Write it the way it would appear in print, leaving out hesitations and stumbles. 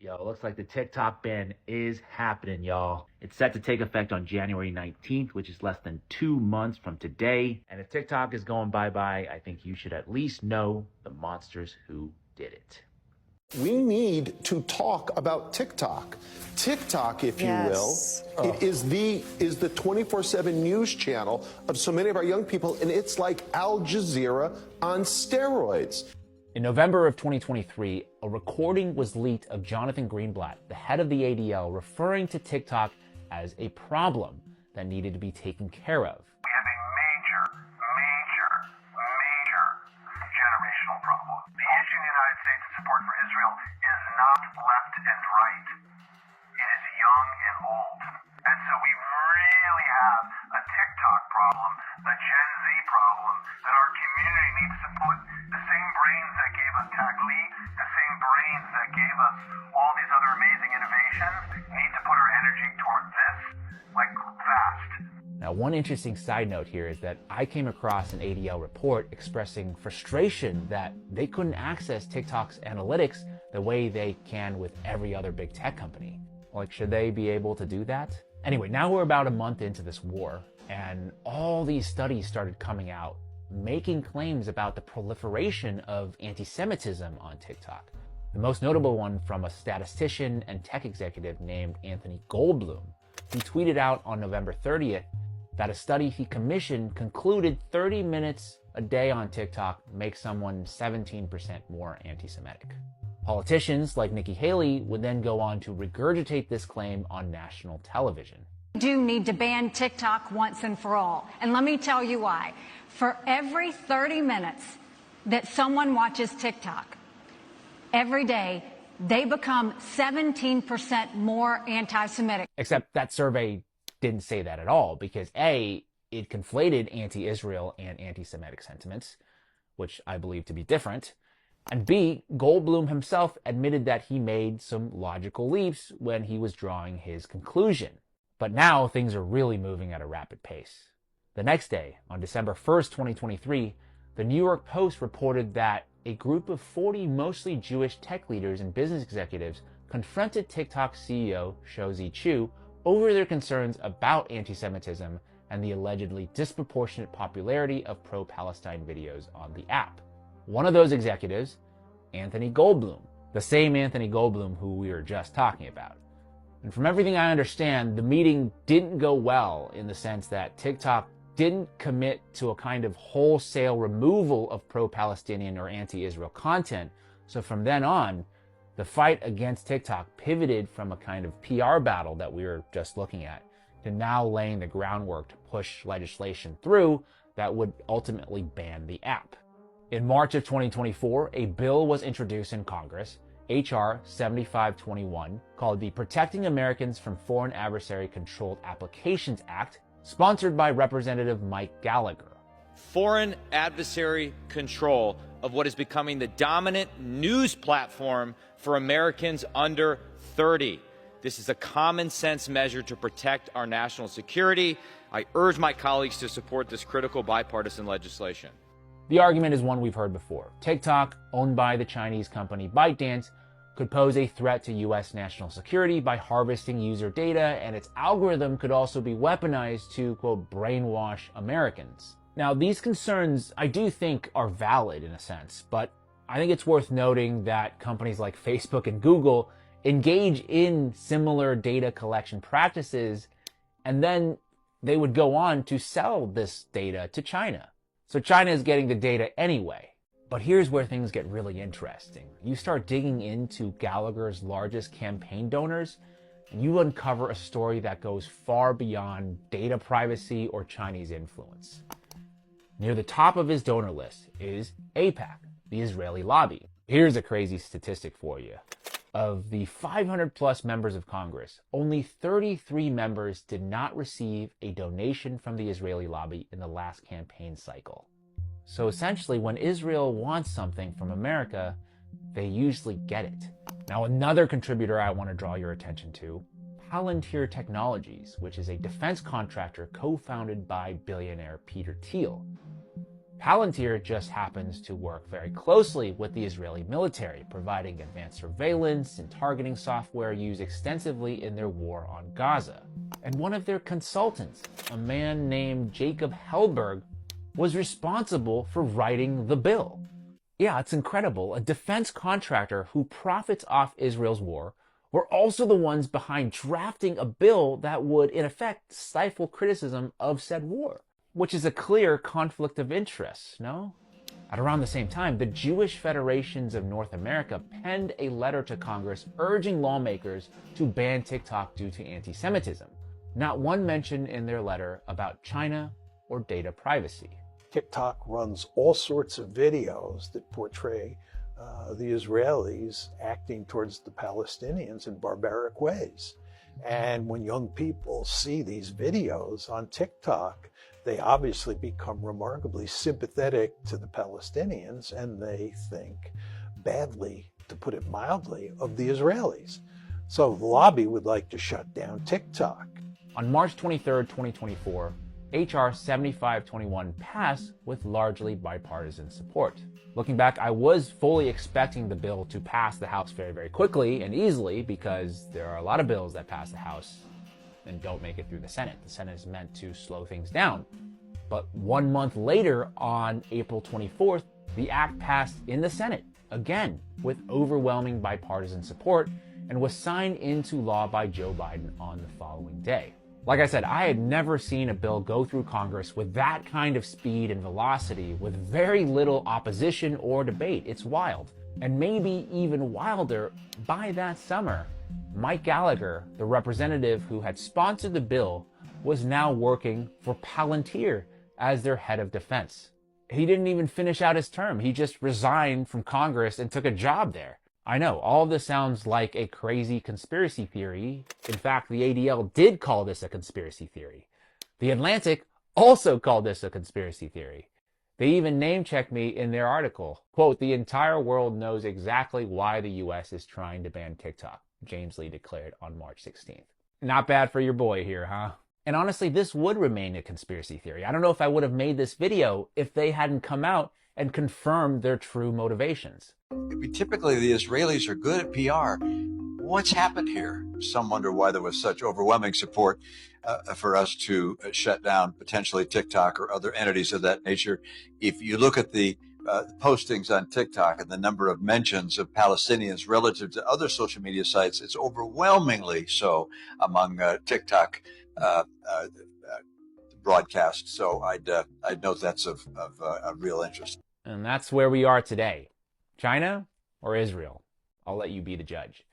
Yo, it looks like the TikTok ban is happening, y'all. It's set to take effect on January 19th, which is less than 2 months from today. And if TikTok is going bye-bye, I think you should at least know the monsters who did it. We need to talk about TikTok. TikTok, if you will, it is the 24/7 news channel of so many of our young people, and it's like Al Jazeera on steroids. In November of 2023, a recording was leaked of Jonathan Greenblatt, the head of the ADL, referring to TikTok as a problem that needed to be taken care of. We have a major generational problem. The issue in the United States of support for Israel is not left and right. It is young and old. And so we really have a TikTok problem, a Gen Z problem, that our community needs to put the same brains that gave us Tagli, the same brains that gave us all these other amazing innovations, need to put our energy toward this, like, fast. Now, one interesting side note here is that I came across an ADL report expressing frustration that they couldn't access TikTok's analytics the way they can with every other big tech company. Like, should they be able to do that? Anyway, now we're about a month into this war, and all these studies started coming out, making claims about the proliferation of anti-Semitism on TikTok. The most notable one from a statistician and tech executive named Anthony Goldblum. He tweeted out on November 30th that a study he commissioned concluded 30 minutes a day on TikTok makes someone 17% more anti-Semitic. Politicians like Nikki Haley would then go on to regurgitate this claim on national television. We do need to ban TikTok once and for all. And let me tell you why. For every 30 minutes that someone watches TikTok, every day, they become 17% more anti-Semitic. Except that survey didn't say that at all, because A, it conflated anti-Israel and anti-Semitic sentiments, which I believe to be different, and B, Goldblum himself admitted that he made some logical leaps when he was drawing his conclusion. But now things are really moving at a rapid pace. The next day, on December 1st, 2023, the New York Post reported that a group of 40 mostly Jewish tech leaders and business executives confronted TikTok CEO Shou Chew over their concerns about anti-Semitism and the allegedly disproportionate popularity of pro-Palestine videos on the app. One of those executives, Anthony Goldblum, the same Anthony Goldblum who we were just talking about. And from everything I understand, the meeting didn't go well in the sense that TikTok didn't commit to a kind of wholesale removal of pro-Palestinian or anti-Israel content. So from then on, the fight against TikTok pivoted from a kind of PR battle that we were just looking at to now laying the groundwork to push legislation through that would ultimately ban the app. In March of 2024, a bill was introduced in Congress, H.R. 7521, called the Protecting Americans from Foreign Adversary Controlled Applications Act, sponsored by Representative Mike Gallagher. Foreign adversary control of what is becoming the dominant news platform for Americans under 30. This is a common sense measure to protect our national security. I urge my colleagues to support this critical bipartisan legislation. The argument is one we've heard before. TikTok, owned by the Chinese company ByteDance, could pose a threat to U.S. national security by harvesting user data, and its algorithm could also be weaponized to, quote, brainwash Americans. Now, these concerns I do think are valid in a sense, but I think it's worth noting that companies like Facebook and Google engage in similar data collection practices, and then they would go on to sell this data to China. So China is getting the data anyway. But here's where things get really interesting. You start digging into Gallagher's largest campaign donors, and you uncover a story that goes far beyond data privacy or Chinese influence. Near the top of his donor list is AIPAC, the Israeli lobby. Here's a crazy statistic for you. Of the 500 plus members of Congress, only 33 members did not receive a donation from the Israeli lobby in the last campaign cycle. So essentially, when Israel wants something from America, they usually get it. Now, another contributor I want to draw your attention to, Palantir Technologies, which is a defense contractor co-founded by billionaire Peter Thiel. Palantir just happens to work very closely with the Israeli military, providing advanced surveillance and targeting software used extensively in their war on Gaza. And one of their consultants, a man named Jacob Hellberg, was responsible for writing the bill. Yeah, it's incredible. A defense contractor who profits off Israel's war were also the ones behind drafting a bill that would, in effect, stifle criticism of said war, which is a clear conflict of interest, no? At around the same time, the Jewish Federations of North America penned a letter to Congress urging lawmakers to ban TikTok due to anti-Semitism. Not one mention in their letter about China or data privacy. TikTok runs all sorts of videos that portray the Israelis acting towards the Palestinians in barbaric ways. And when young people see these videos on TikTok, they obviously become remarkably sympathetic to the Palestinians, and they think badly, to put it mildly, of the Israelis. So the lobby would like to shut down TikTok. On March 23, 2024, H.R. 7521 passed with largely bipartisan support. Looking back, I was fully expecting the bill to pass the House very, very quickly and easily, because there are a lot of bills that pass the House and don't make it through the Senate. The Senate is meant to slow things down. But 1 month later, on April 24th, the act passed in the Senate, again, with overwhelming bipartisan support, and was signed into law by Joe Biden on the following day. Like I said, I had never seen a bill go through Congress with that kind of speed and velocity, with very little opposition or debate. It's wild. And maybe even wilder, by that summer, Mike Gallagher, the representative who had sponsored the bill, was now working for Palantir as their head of defense. He didn't even finish out his term. He just resigned from Congress and took a job there. I know, all of this sounds like a crazy conspiracy theory. In fact, the ADL did call this a conspiracy theory. The Atlantic also called this a conspiracy theory. They even name-checked me in their article. Quote, "The entire world knows exactly why the US is trying to ban TikTok," James Lee declared on March 16th. Not bad for your boy here, huh? And honestly, this would remain a conspiracy theory. I don't know if I would have made this video if they hadn't come out and confirmed their true motivations. Typically, the Israelis are good at PR. What's happened here? Some wonder why there was such overwhelming support for us to shut down potentially TikTok or other entities of that nature. If you look at the postings on TikTok and the number of mentions of Palestinians relative to other social media sites, it's overwhelmingly so among TikTok broadcasts. So I'd note that's of real interest. And that's where we are today. China or Israel? I'll let you be the judge.